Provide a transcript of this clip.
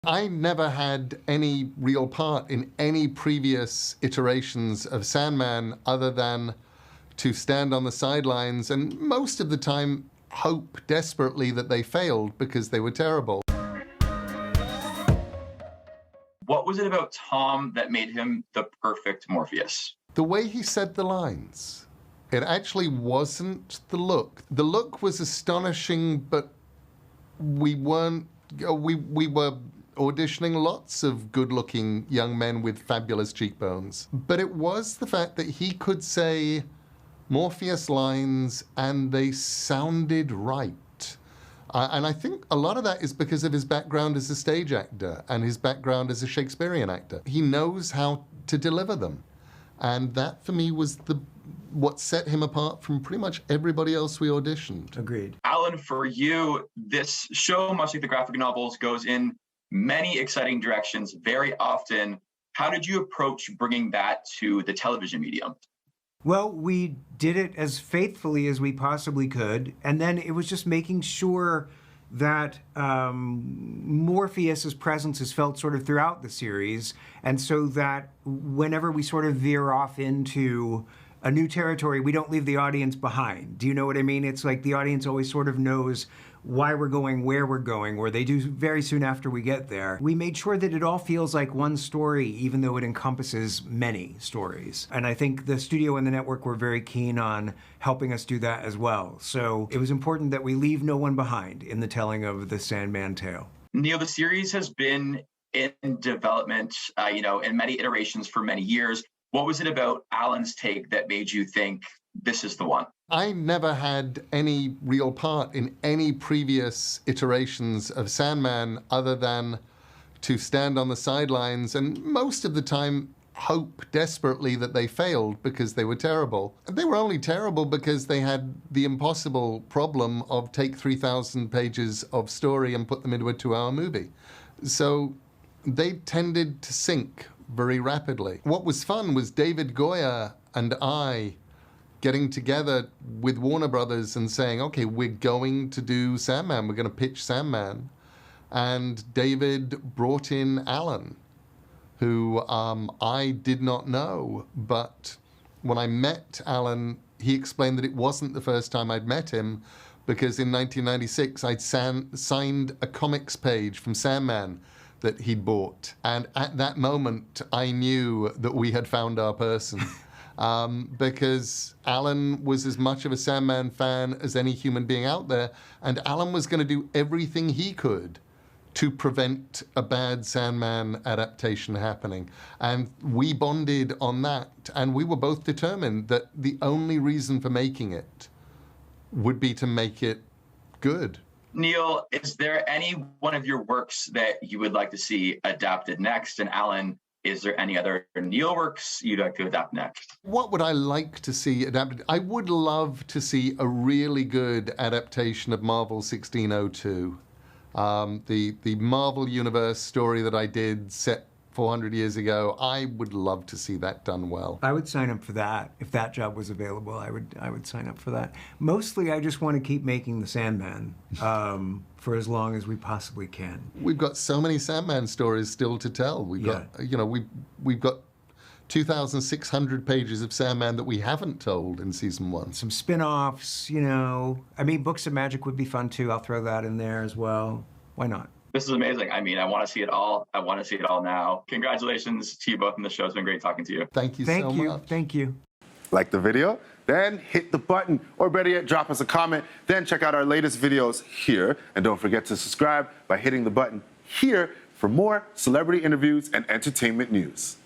I never had any real part in any previous iterations of Sandman other than to stand on the sidelines and most of the time hope desperately that they failed because they were terrible. What was it about Tom that made him the perfect Morpheus? The way he said the lines. It actually wasn't the look. The look was astonishing, but we were auditioning lots of good-looking young men with fabulous cheekbones. But it was the fact that he could say Morpheus lines and they sounded right. And I think a lot of that is because of his background as a stage actor and his background as a Shakespearean actor. He knows how to deliver them. And that, for me, was what set him apart from pretty much everybody else we auditioned. Agreed. Allan, for you, this show, much like the graphic novels, goes in many exciting directions very often. How did you approach bringing that to the television medium? Well, we did it as faithfully as we possibly could, and then it was just making sure that Morpheus's presence is felt sort of throughout the series, and so that whenever we sort of veer off into a new territory, we don't leave the audience behind. Do you know what I mean? It's like the audience always sort of knows why we're going, where we're going, or they do very soon after we get there. We made sure that it all feels like one story, even though it encompasses many stories. And I think the studio and the network were very keen on helping us do that as well. So it was important that we leave no one behind in the telling of the Sandman tale. Neil, the series has been in development, in many iterations for many years. What was it about Allan's take that made you think this is the one? I never had any real part in any previous iterations of Sandman other than to stand on the sidelines and most of the time hope desperately that they failed because they were terrible. And they were only terrible because they had the impossible problem of take 3,000 pages of story and put them into a 2-hour movie. So they tended to sink very rapidly. What was fun was David Goyer and I getting together with Warner Brothers and saying, okay, we're going to do Sandman, we're going to pitch Sandman. And David brought in Allan, who I did not know, but when I met Allan, he explained that it wasn't the first time I'd met him, because in 1996 I'd signed a comics page from Sandman that he'd bought. And at that moment, I knew that we had found our person. Because Allan was as much of a Sandman fan as any human being out there, and Allan was going to do everything he could to prevent a bad Sandman adaptation happening. And we bonded on that, and we were both determined that the only reason for making it would be to make it good. Neil, is there any one of your works that you would like to see adapted next? And Allan, is there any other Neil works you'd like to adapt next? What would I like to see adapted? I would love to see a really good adaptation of Marvel 1602. The Marvel Universe story that I did set 400 years ago. I would love to see that done well. I would sign up for that. If that job was available, I would sign up for that. Mostly, I just want to keep making the Sandman for as long as we possibly can. We've got so many Sandman stories still to tell. We've got, we've got 2,600 pages of Sandman that we haven't told in season 1. Some spin-offs, I mean, Books of Magic would be fun too. I'll throw that in there as well. Why not? This is amazing. I mean, I want to see it all. I want to see it all now. Congratulations to you both on the show. It's been great talking to you. Thank you so much. Thank you. Like the video? Then hit the button, or better yet, drop us a comment. Then check out our latest videos here. And don't forget to subscribe by hitting the button here for more celebrity interviews and entertainment news.